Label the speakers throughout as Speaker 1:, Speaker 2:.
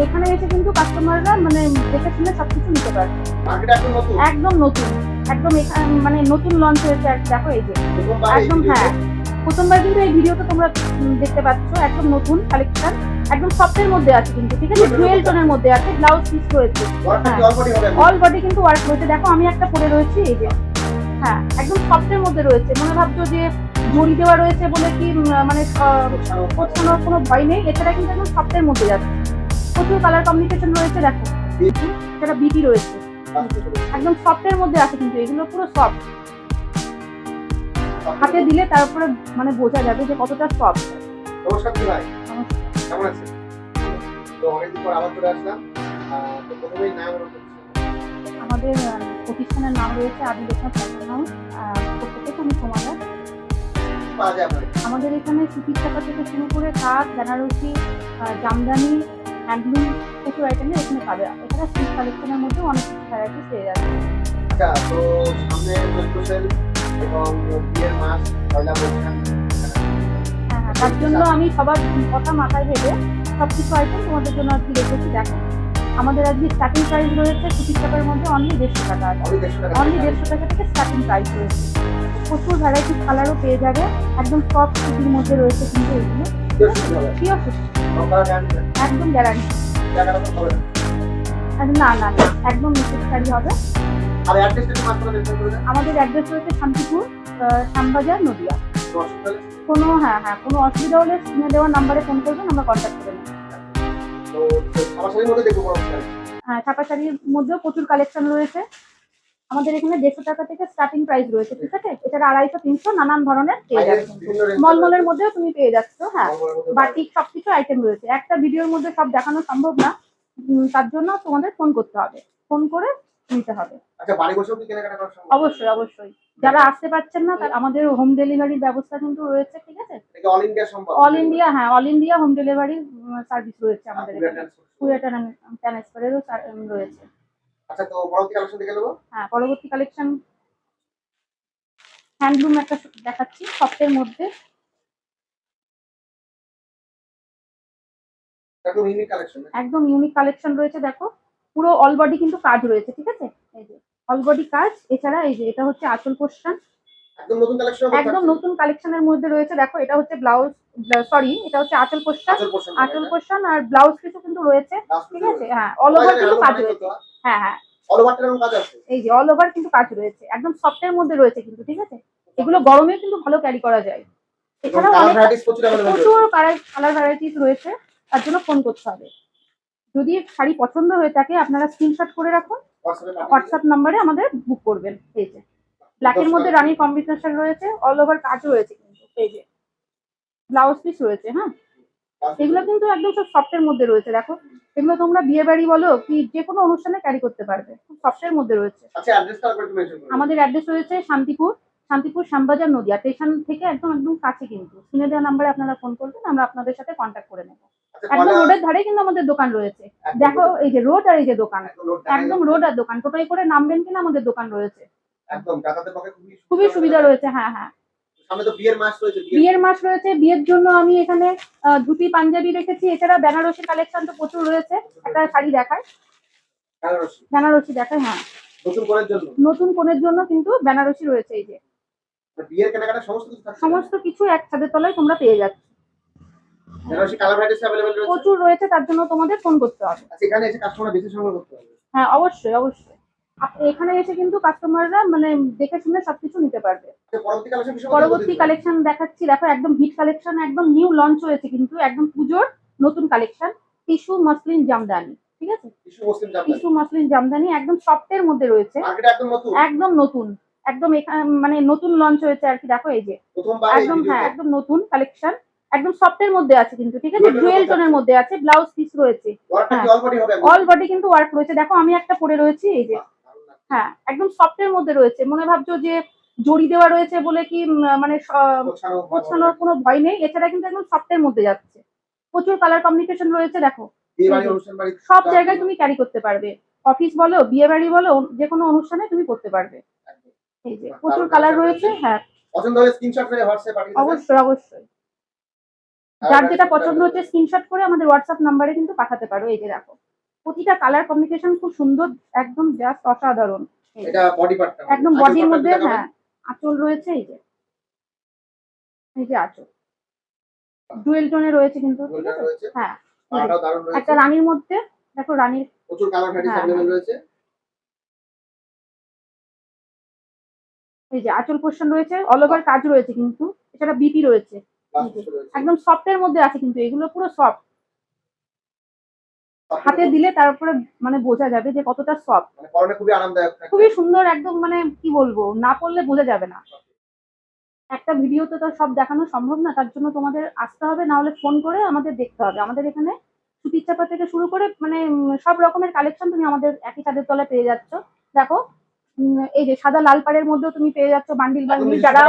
Speaker 1: এখানে এসে কিন্তু কাস্টমাররা মানে দেখে শুনে সবকিছু নিতে পারে। একদম নতুন, একদম মানে নতুন লঞ্চ হয়েছে আর দেখো এই যে একদম হ্যাঁ প্রথমবার কিন্তু এই ভিডিওতে তোমরা দেখতে পাচ্ছ একদম নতুন কালেকশন, একদম সফটের মধ্যে আছে কিন্তু, ঠিক আছে, ডুয়েল টোনের মধ্যে আছে, ব্লাউজ পিস রয়েছে, অল বডি কিন্তু ওয়ার্ক রয়েছে। দেখো আমি একটা পরে রয়েছি এই যে, হ্যাঁ একদম সফটের মধ্যে রয়েছে। মনে ভাবছো যে জড়ি দেওয়া রয়েছে বলে কি মানে কোথানোর কোনো ভয় নেই, এছাড়া কিন্তু একদম সফটের মধ্যে যাচ্ছে। প্রচুর কালার কম্বিনেশন রয়েছে, দেখো সেটা বিটি রয়েছে, একদম সফটের মধ্যে আছে কিন্তু, এগুলো পুরো সফট, হাতে দিলে তারপরে মানে বোঝা যাবে যে কতটা সফট।
Speaker 2: নমস্কার ভাই, কেমন আছেন? তো অনেকদিন পর আবার চলে আসলাম। তো প্রথমেই নাম
Speaker 1: আমাদের প্রতিষ্ঠানের নাম রয়েছে আদিলেখা ফ্যাশন হাউস। আমি তোমাদের আমাদের এখানে সুতির চাপা থেকে শুরু করে কাজ, বেনারসি, জামদানি, হ্যান্ডলুম প্রচুর আইটেমের এখানে পাবে। এছাড়া সিল্ক কালেকশনের মধ্যে অনেক কিছু ভ্যারাইটি পেয়ে যাবে।
Speaker 2: আচ্ছা, তো সামনে স্পেশাল এবং বিয়ের মাস পয়লা বৈশাখ,
Speaker 1: হ্যাঁ, তার জন্য আমি সবার কথা মাথায় ভেবে সবকিছু আইটেম তোমাদের জন্য আর কি রেখেছি। দেখো আমাদের আজকে স্টার্টিং প্রাইস রয়েছে সুতির চাপার মধ্যে অনলি 150 টাকা আছে, অনলি 150 টাকা থেকে স্টার্টিং প্রাইস রয়েছে। প্রচুর ভ্যারাইটি কালারও পেয়ে যাবে, একদম সফট সুতির মধ্যে রয়েছে কিন্তু এগুলো পিওর সুতি, একদম গ্যারান্টি। না না না, একদম নিচের শাড়ি হবে। আমাদের অ্যাড্রেস রয়েছে শান্তিপুর, শ্যামবাজার, নদিয়া। কোনো কোনো অসুবিধা হলে স্ক্রিনে দেওয়া নাম্বারে ফোন করবেন, আমরা কন্ট্যাক্ট করে নেব। হ্যাঁ, ছাপা শাড়ির মধ্যেও প্রচুর কালেকশন রয়েছে। আমাদের এখানে 150 টাকা থেকে স্টার্টিং প্রাইস রয়েছে, ঠিক আছে। এছাড়া 250, 300 নানান ধরনের পেয়ে যাবে। মলমলের মধ্যেও তুমি পেয়ে যাচ্ছ, হ্যাঁ বাটিক সবকিছু আইটেম রয়েছে। একটা ভিডিওর মধ্যে সব দেখানো সম্ভব না, তার জন্য তোমাদের ফোন করতে হবে, ফোন করে নিতে হবে। অবশ্যই অবশ্যই, যারা আসতে পারছেন না তার আমাদের হোম ডেলিভারির ব্যবস্থা কিন্তু রয়েছে, ঠিক আছে। অল ইন্ডিয়া, হ্যাঁ all India home delivery service রয়েছে আমাদের এখানে, কুরিয়ার ট্রান্সফারেরও রয়েছে।
Speaker 2: আচ্ছা, তো পরবর্তী কালেকশন দেখে নেব।
Speaker 1: হ্যাঁ, পরবর্তী কালেকশন হ্যান্ডলুম একটা দেখাচ্ছি সফটের মধ্যে, একদম ইউনিক কালেকশন রয়েছে। দেখো পুরো অল বডি কিন্তু কাজ রয়েছে, ঠিক আছে, এই যে অল বডি কাজ। এছাড়া এই যে এটা হচ্ছে আঁচল পোর্শন, একদম নতুন কালেকশনের মধ্যে রয়েছে। দেখো এটা হচ্ছে ব্লাউজ, সরি এটা হচ্ছে আঁচল পোর্শন, আঁচল পোর্শন আর ব্লাউজ পিসও কিন্তু রয়েছে, ঠিক আছে। হ্যাঁ অল ওভার কিন্তু কাজ রয়েছে, হ্যাঁ হ্যাঁ এই যে অল ওভার কিন্তু কাজ রয়েছে, একদম সফটের মধ্যে রয়েছে কিন্তু, ঠিক আছে। এগুলো গরমে কিন্তু ভালো ক্যারি করা যায়। এছাড়াও প্রচুর কালার ভ্যারাইটিস রয়েছে, তার জন্য ফোন করতে হবে। যদি শাড়ি পছন্দ হয়ে থাকে আপনারা স্ক্রিনশট করে রাখুন, হোয়াটসঅ্যাপ নাম্বারে আমাদের বুক করবেন। এই যে ব্ল্যাকের মধ্যে রানী কম্বিনেশন রয়েছে, অল ওভার কাজ রয়েছে কিন্তু, এই যে ব্লাউজ পিস রয়েছে। হ্যাঁ, এগুলো কিন্তু একদম সব সফটের মধ্যে রয়েছে। দেখো এগুলো তোমরা বিয়ে বাড়ি বলো কি যে কোনো অনুষ্ঠানে ক্যারি করতে পারবে, খুব সফটের মধ্যে রয়েছে। আমাদের অ্যাড্রেস রয়েছে শান্তিপুর, শ্যামবাজার, নদিয়া স্টেশন থেকে একদম একদম কাছে কিন্তু। স্ক্রিনে দেওয়া নাম্বারে আপনারা ফোন করবেন, আমরা আপনাদের সাথে কন্ট্যাক্ট করে নেব। একদম রোডের ধারে কিন্তু আমাদের দোকান রয়েছে। দেখো এই যে রোড আর এই যে দোকান, একদম রোড আর দোকান, টোটোয় করে নামবেন কিনা আমাদের দোকান রয়েছে, খুবই সুবিধা রয়েছে। হ্যাঁ হ্যাঁ, বিয়ের মাস রয়েছে, বিয়ের জন্য আমি এখানে ধুতি পাঞ্জাবি রেখেছি। এছাড়া বেনারসি কালেকশন তো প্রচুর রয়েছে। একটা শাড়ি দেখায়, বেনারসি দেখায়, হ্যাঁ নতুন কোণের জন্য কিন্তু বেনারসি রয়েছে। এই যে সমস্ত কিছু এক ছাদের তলায় তোমরা পেয়ে যাচ্ছ, প্রচুর রয়েছে, তার জন্য তোমাদের ফোন করতে হবে। হ্যাঁ অবশ্যই অবশ্যই, এখানে এসে কিন্তু কাস্টমাররা মানে দেখে শুনে সবকিছু নিতে পারবে। পরবর্তী কালেকশন দেখাচ্ছি, দেখো একদম হিট কালেকশন, একদম নিউ লঞ্চ হয়েছে কিন্তু, একদম পুজোর নতুন কালেকশন, টিস্যু মসলিন জামদানি, ঠিক আছে, টিস্যু মসলিন জামদানি একদম সফটের মধ্যে রয়েছে, একদম নতুন, একদম মানে নতুন লঞ্চ হয়েছে আর কি। দেখো এই যে একদম হ্যাঁ একদম নতুন কালেকশন, একদম সফটের মধ্যে আছে কিন্তু, ঠিক আছে, ডুয়েল টোনের মধ্যে আছে, ব্লাউজ পিস রয়েছে, অল বডি কিন্তু ওয়ার্ক রয়েছে। দেখো আমি একটা পরে রয়েছি এই যে, হ্যাঁ একদম সফটের মধ্যে রয়েছে। মনে ভাবছো যে জড়ি দেওয়া রয়েছে বলে কি মানে গোছানোর কোনো ভয় নেই, এছাড়া কিন্তু একদম সফটের মধ্যে যাচ্ছে। প্রচুর কালার কম্বিনেশন রয়েছে। দেখো সব জায়গায় তুমি ক্যারি করতে পারবে, অফিস বলো, বিয়ে বাড়ি বলো, যে কোনো অনুষ্ঠানে তুমি করতে পারবে। এই যে প্রচুর কালার রয়েছে। হ্যাঁ অবশ্যই অবশ্যই। যার যেটা পছন্দ হচ্ছে স্ক্রিনশট করে আমাদের হোয়াটসঅ্যাপ নাম্বারে কিন্তু পাঠাতে পারো। এই যে দেখো প্রতিটা কালার কম্বিনেশন খুব সুন্দর, একদম জাস্ট অসাধারণ। এই যে,
Speaker 2: এটা বডি পার্টটা
Speaker 1: একদম বডির মধ্যে হ্যাঁ আঁচল রয়েছে। এই যে আঁচল ডুয়েল টোনে রয়েছে কিন্তু, ঠিক আছে?
Speaker 2: রয়েছে।
Speaker 1: হ্যাঁ
Speaker 2: পাড়াটাও দারুণ রয়েছে।
Speaker 1: একটা রানীর মধ্যে দেখো, রানীর
Speaker 2: প্রচুর কালার ভ্যারাইটিস
Speaker 1: হ্যাঁ,
Speaker 2: अवेलेबल রয়েছে।
Speaker 1: এই যে আঁচল পোর্শন রয়েছে, অল ওভার কাজ রয়েছে কিন্তু, এছাড়া বিপি রয়েছে।
Speaker 2: প্লাস
Speaker 1: এই যে,
Speaker 2: রয়েছে।
Speaker 1: একদম সফটের মধ্যে আছে কিন্তু, এগুলো পুরো সফট। হাতে দিলে তারপরে মানে বোঝা যাবে যে কতটা সফট।
Speaker 2: মানে পরনে খুবই আরামদায়ক থাকে।
Speaker 1: খুবই সুন্দর, একদম মানে কি বলবো, না পরলে বোঝা যাবে না। একটা ভিডিওতে তো সব দেখানো সম্ভব না, তার জন্য তোমাদের আসতে হবে, না হলে ফোন করে আমাদের দেখতে হবে। আমাদের এখানে সুতির চাপা থেকে শুরু করে মানে সব রকমের কালেকশন তুমি আমাদের একই ছাদের তলায় পেয়ে যাচ্ছ। দেখো এই যে সাদা লাল পাড়ের মধ্যেও তুমি পেয়ে যাচ্ছ বান্ডিল বান্ডিল, যারা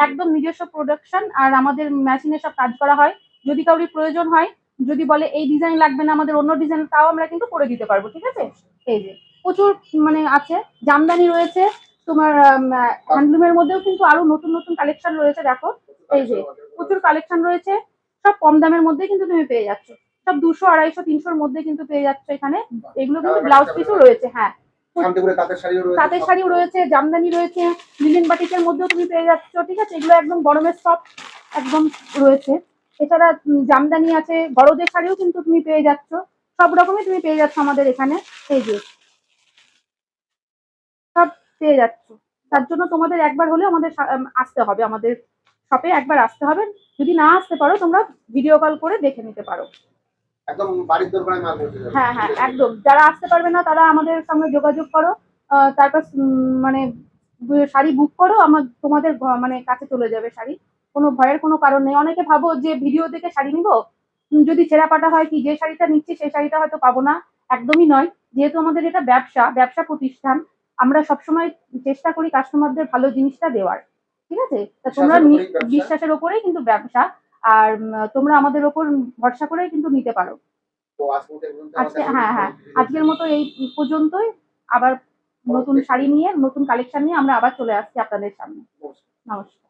Speaker 1: একদম নিজস্ব প্রোডাকশন, আর আমাদের মেশিনে সব কাজ করা হয়। যদি কারোর প্রয়োজন হয়, যদি বলে এই ডিজাইন লাগবে না, আমাদের অন্য ডিজাইন, তাও আমরা কিন্তু করে দিতে পারবো, ঠিক আছে? এই যে প্রচুর মানে আছে, জামদানি রয়েছে তোমার, হ্যান্ডলুমের মধ্যেও কিন্তু আরো নতুন নতুন কালেকশন রয়েছে। দেখো এই যে প্রচুর কালেকশন রয়েছে, সব কম দামের মধ্যে কিন্তু তুমি পেয়ে যাচ্ছ, সব 200, 250, 300-র মধ্যে কিন্তু পেয়ে যাচ্ছ এখানে। এগুলো কিন্তু ব্লাউজ পিসও রয়েছে। হ্যাঁ,
Speaker 2: শান্তিপুরে তাঁতের শাড়িও রয়েছে।
Speaker 1: তাঁতের শাড়িও রয়েছে, জামদানি রয়েছে, লিনেন বাটিকের মধ্যেও তুমি পেয়ে যাচ্ছ, ঠিক আছে? এগুলো একদম গরমের সব একদম রয়েছে। এছাড়া জামদানি আছে, বড়দের শাড়িও কিন্তু তুমি পেয়ে যাচ্ছ, সব রকমই তুমি পেয়ে যাচ্ছ আমাদের এখানে। এই যে সব পেয়ে যাচ্ছ। তার জন্য তোমাদের একবার হলে আমাদের আসতে হবে, আমাদের শপে একবার আসতে হবে। যদি না আসতে পারো, তোমরা ভিডিও কল করে দেখে নিতে পারো।
Speaker 2: একদম বাড়ির দরকারে মাল পৌঁছে যাবে।
Speaker 1: হ্যাঁ হ্যাঁ একদম, যারা আসতে পারবে না তারা আমাদের সঙ্গে যোগাযোগ করো, তারপর মানে শাড়ি বুক করো, তোমাদের মানে কাছে চলে যাবে শাড়ি। কোনো ভয়ের কোনো কারণ নেই। অনেকে ভাবো যে ভিডিও দেখে শাড়ি নিবো, যদি ছেঁড়া পাটা হয়, কি যে শাড়িটা নিচ্ছি সেই শাড়িটা হয়তো পাবো না। একদমই নয়। যেহেতু আমাদের এটা ব্যবসা প্রতিষ্ঠান, আমরা সবসময় চেষ্টা করি কাস্টমারদের ভালো জিনিসটা দেওয়ার, ঠিক আছে? তা তোমরা বিশ্বাসের ওপরেই কিন্তু ব্যবসা, আর তোমরা আমাদের ওপর ভরসা করেই কিন্তু নিতে পারো।
Speaker 2: তো
Speaker 1: আজকে হ্যাঁ হ্যাঁ আজকের মতো এই পর্যন্তই। আবার নতুন শাড়ি নিয়ে, নতুন কালেকশন নিয়ে আমরা আবার চলে আসছি আপনাদের সামনে। নমস্কার।